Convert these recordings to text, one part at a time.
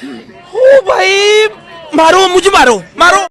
ओ भाई मारो, मुझे मारो मारो।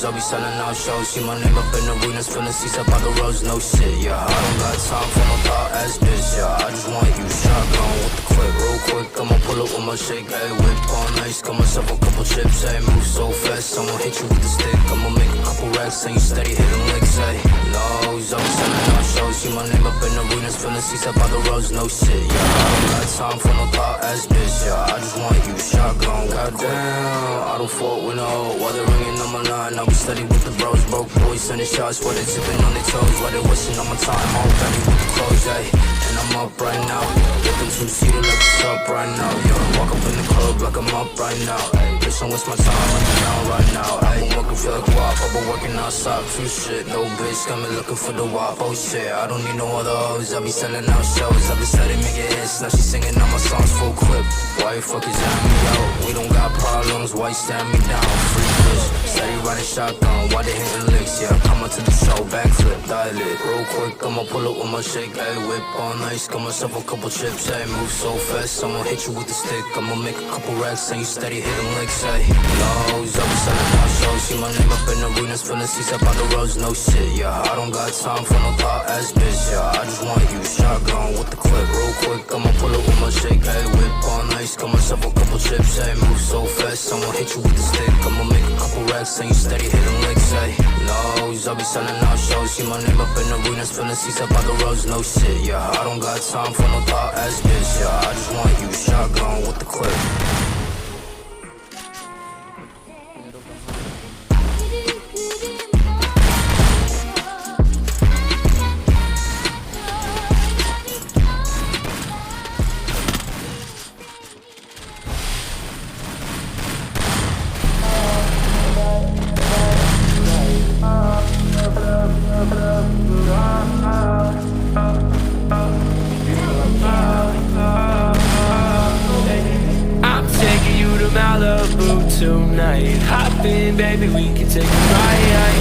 I'll be selling out shows, see my name up in arenas, filling seats up by the roads, no shit, yeah. I don't got time for no thought ass bitch, yeah. I just want you shotgun with the clip, real quick. I'ma pull up with my shake, ayy, whip on ice, got myself a couple chips, ayy. Move so fast, I'ma hit you with the stick. I'ma make a couple racks, and you steady hitting licks, ayy. No, I'll be selling out shows, see my name up in arenas, filling seats up by the roads, no shit, yeah. I don't got time for no thought ass bitch, yeah. I just want you shotgun, goddamn. I don't fuck with no, while they're ringing on my line, I'll be steady with the bros, broke boys sending shots while they tipping on their toes, while they wasting on my time, all ready with the clothes, ayy. And I'm up right now, get them two-seater like what's up right now, yo. Walk up in the club like I'm up right now, ayy. Bitch, don't waste my time, I'm down right now, ayy. I'm working, feel like WAP, I've been working outside, true shit. No bitch, got me looking for the WAP, oh shit. I don't need no other hoes, I be selling out shows, I be steady making hits, now she singing all my songs full clip. Why you fuckers at me out? We don't got problems, why you stand me down? Free bitch, steady riding shotgun, why they hitting licks, yeah. Come on to the show, backflip, dial it. Real quick, I'ma pull up with my shake, ayy. Whip on ice, got myself a couple chips, ayy. Move so fast, I'ma hit you with the stick. I'ma make a couple racks, and you steady hitting licks, ayy. Lows, I'll be selling out shows, see my name up in arenas, filling seats up on the roads, no shit, yeah. I don't got time for no thought ass bitch, yeah. I just want you shotgun with the clip, real quick. I'ma pull up with my shake, ayy. Whip on ice, got myself a couple chips, ayy. Move so fast, I'ma hit you with the stick. I'ma make a couple racks, and you steady hitting licks, ayy. Lows, I'll be selling out shows, see my name up in arenas, filling seats up on the roads, no shit, yeah. I don't got time for no thought ass bitch, yeah. I just want you shotgun with the clip. Tonight, hop in, baby, we can take a ride.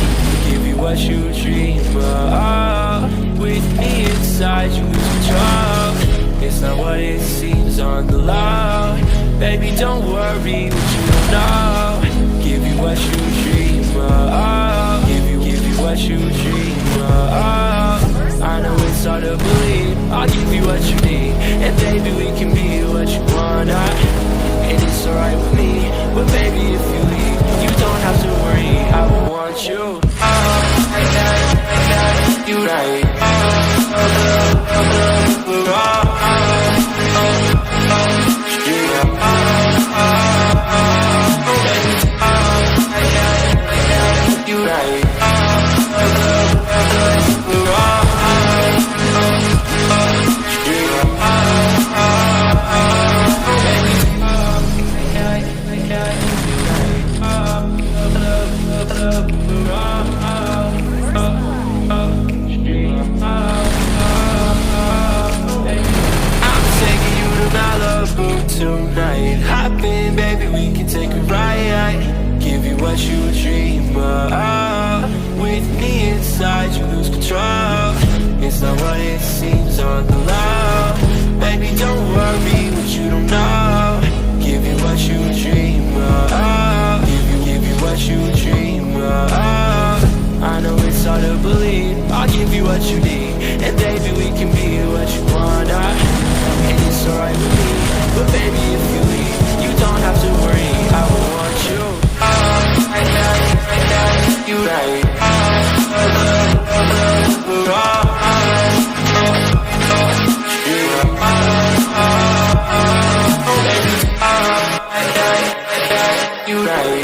Give you what you dream of. With me inside, you lose control. It's not what it seems on the low. Baby, don't worry what you don't know. Give you what you dream of. Give you what you dream of. I know it's hard to believe. I'll give you what you need, and baby, we can be what you want. And it's alright with me, but baby, if you leave, you don't have to worry. I want you. You right. You right. Tonight, hop in, baby, we can take a ride. Give you what you dream of. With me inside, you lose control. It's not what it seems on the low. Baby, don't worry what you don't know. Give you what you dream of. Give you what you dream of. I know it's hard to believe. I'll give you what you need, and baby, we can be what you want. And it's alright with me, but baby, if you leave, you don't have to worry. I want you. You right. You right.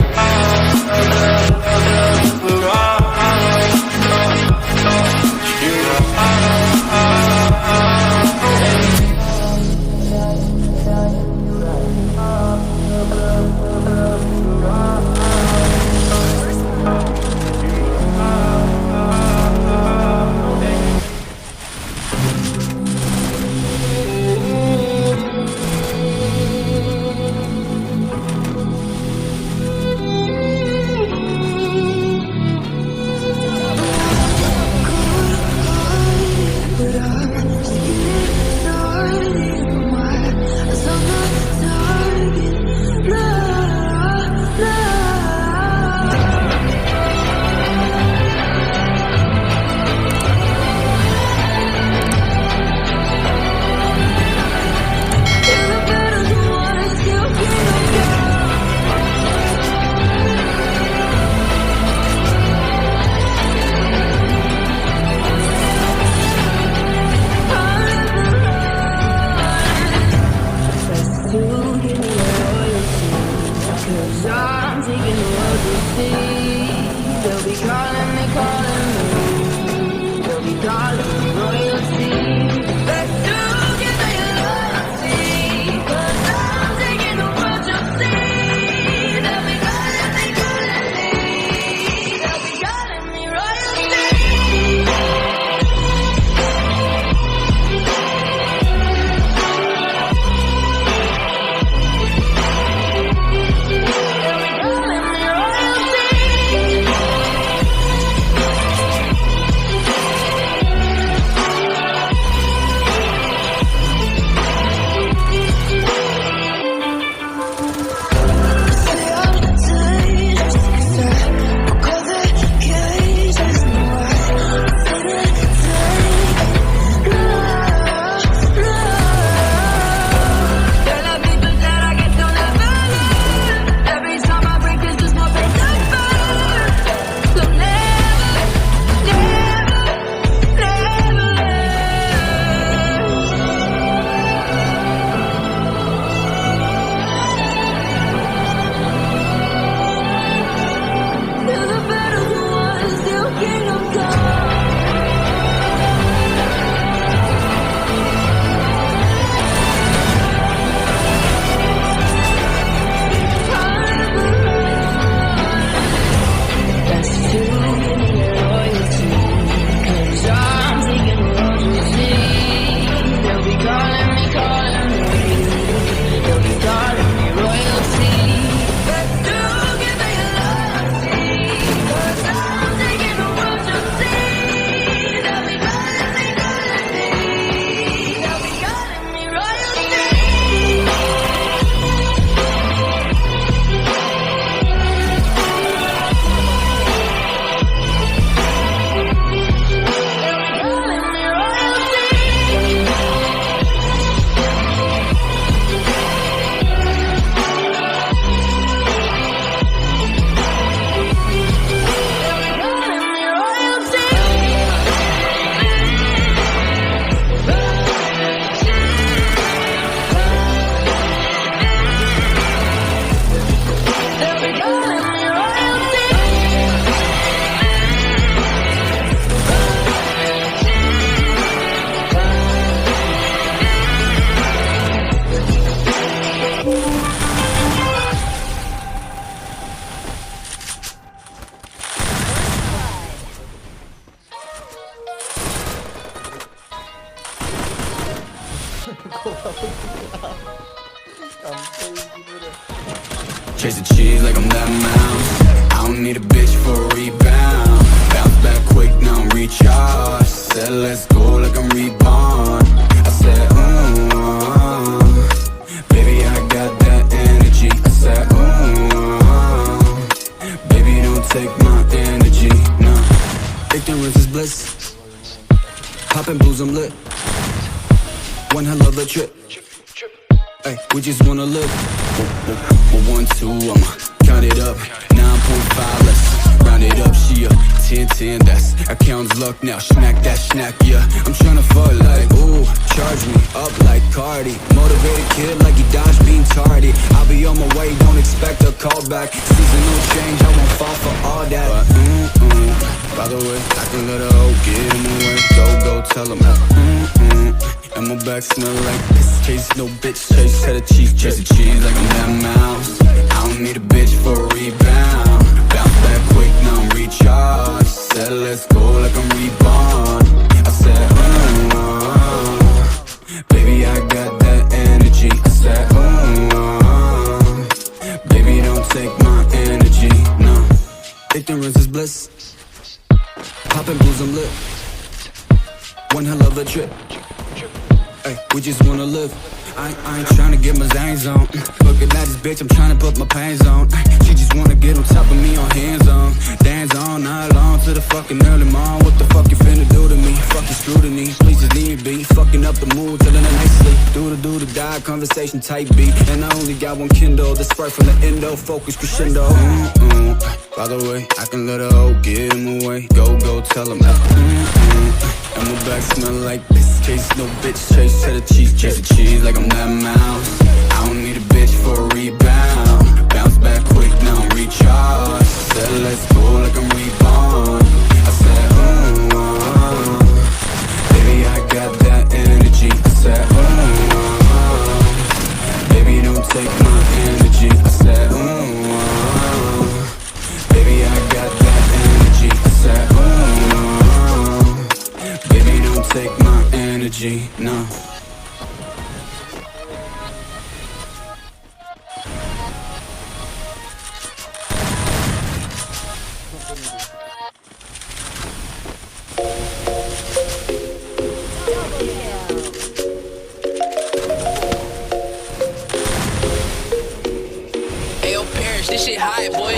Chasing cheese like I'm that mouse. I don't need a bitch for a rebound. Bounce back quick, now I'm recharged. Said let's go like I'm reborn. I said, baby, I got that energy. I said, baby, don't take my energy, no. Ignorance is bliss. Poppin' blues, I'm lit. One hell of a trip. Ay, we just wanna live. 1, 2, I'ma count it up. 9.5, let's round it up. She a 10, 10, that's account's luck now. Smack that snack, yeah. I'm tryna fuck like, ooh, charge me up like Cardi. Motivated kid like he dodged being tardy. I'll be on my way, don't expect a call back. Seasonal change, I won't fall for all that. But, by the way, I can let her hoe get in the way. Go tell him, and my back smell like piss. Chase no bitch, chase head of cheese. Chasing cheese like I'm that mouse. I don't need a bitch for a rebound. Bounce back quick, now I'm recharged. Said let's go like I'm reborn. I said, baby, I got that energy. I said, baby, don't take my energy, no. Ignorance is bliss. Poppin' blues, I'm lit. One hell of a trip. Ay, we just wanna live. I ain't tryna get my zangs on. Looking at this bitch, I'm tryna put my pains on. She just wanna get on top of me on hands on. Dance all night long to the fucking early morning. What the fuck you finna do to me? Fucking scrutiny, please just leave me be. Fucking up the mood, telling her nicely. Do the die, conversation type beat. And I only got one Kindle, the spark from the endo. Focus crescendo. By the way, I can let her hoe get in my way. Go tell him. And my back smell like piss. Chase no bitch, chase head of cheese. Chasing cheese like I'm that mouse. I don't need a bitch for a rebound. Bounce back quick, now I'm recharged. Said let's go like I'm reborn. I said, baby, I got that energy. I said, baby, don't take my energy. I said, baby, I got that energy. I said, baby, don't take my energy, no. Ayo, Parrish, this shit high, boy.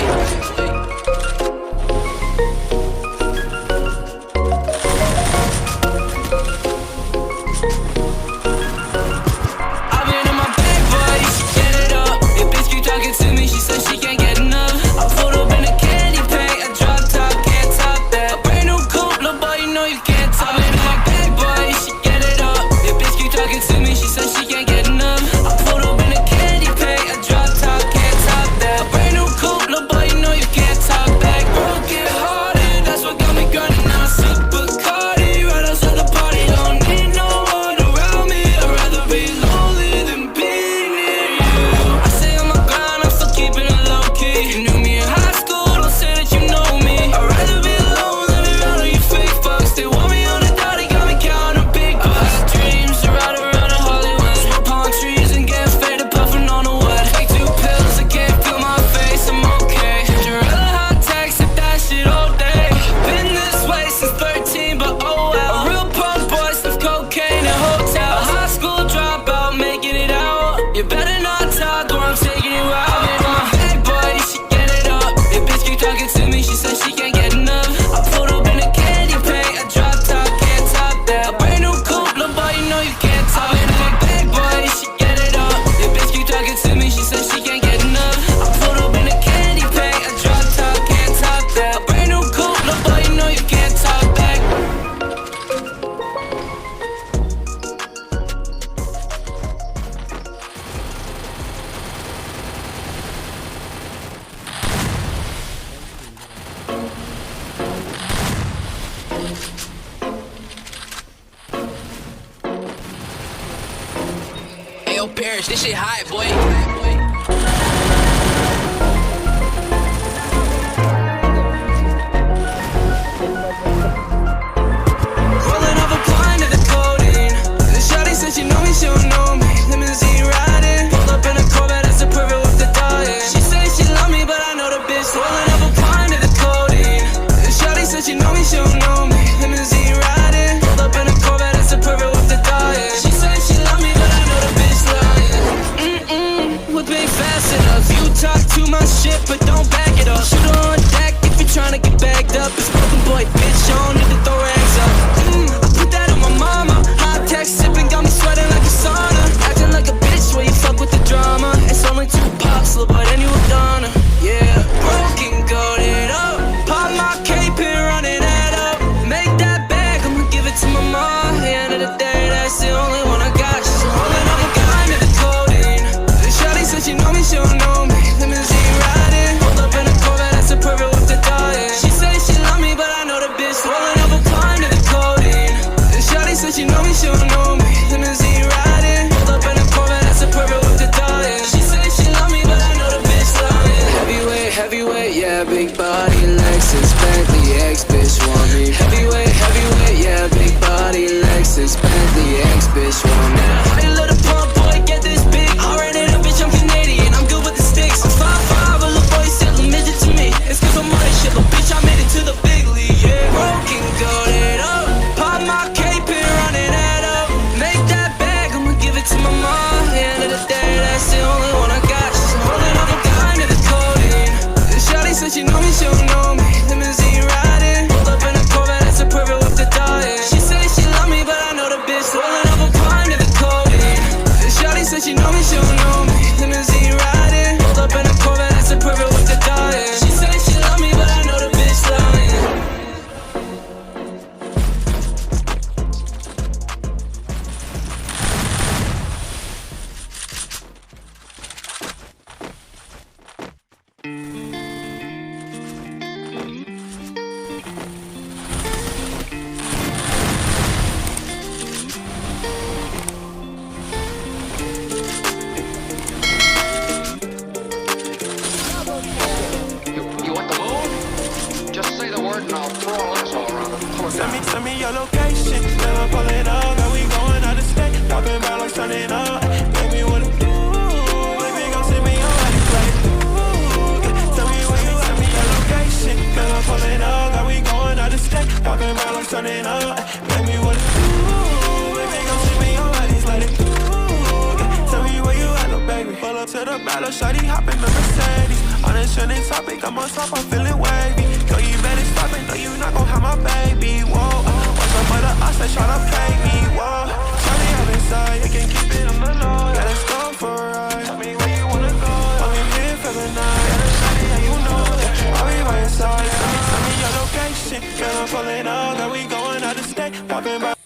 Ayo, Parrish, this shit high, boy. Rolling up a blind to the codeine. The shawty said she know me, she don't know me. up. It's broken boy, bitch, you don't need to throw rags up. I put that on my mama. Hot text sipping, got me sweating like a sauna. Acting like a bitch where you fuck with the drama. It's only 2 pops, little but then you a goner. Yeah, broken, goated up. Pop my cape and running that up. Make that bag, I'ma give it to my mom. At the end of the day, that's the only one I got. She's holding up a gun to the codeine. The shawty said she know me, she don't know me. Limousine riding, hold up in a Corvette, that's a perfect whip to die in. She say she love me, but I know the bitch rolling up a climb to the codeine. The shawty said she know me, she don't know me. Limousine riding, hold up in a Corvette, that's a perfect whip to die in. She say she love me, but I know the bitch lying. Heavyweight, heavyweight, yeah, big body, Lexus, Bentley, ex-bitch want me. Heavyweight, heavyweight, yeah, big body, Lexus, Bentley, ex-bitch want me. How you let a pump boy get this big? RN it up, bitch, I'm Canadian, I'm good with the sticks. I'm 5'5", a little boy still a midget to me. It's cause I'm money shit, but bitch, I made it to the big league, yeah. Broken, goated up, pop my cape and running that up. Make that bag, I'ma give it to my mom. At the end of the day, that's the only one I got. She's holding up a gun to the codeine. The shawty said she know me, she don't know me. Limousine riding, hold up in a Corvette, that's a perfect whip to die in. She say she love me, but I know the bitch rolling up a climb to the codeine. The shawty said she know me, she don't know me. Limousine riding, hold up in a Corvette, that's a perfect whip to die in. She say she love me, but I know the bitch lying. You want the moon? Just say the word and I'll throw an ass all around it. Come on, Send me your location. Never pull it up. Now we going out of state. Popping back like turning up. Baby, what it do? Baby, gon' send me your body like ooh. Tell me where you at. Me your location. Never pull it up. Now we going out of state. Popping back like turning up. Baby, what it do? Baby, gon' send me your body like ooh. Tell me where you at, little baby. Pull up to the battle, shawty hop in the Mercedes. On a trending topic, I'm on top, I'm feeling wavy. Girl, you better stop it, no, you not gon' have my baby, whoa. Watch out for the odds, they tryna play me, whoa. Shawty up inside, you can keep it on the low. Yeah, let's go for a ride. Tell me where you wanna go. I'm in here for the night. Yeah, that's shawty, yeah, you know that. I'll be by your side. Send me your location. Girl, I'm pulling up, girl, we going out of state. Popping by.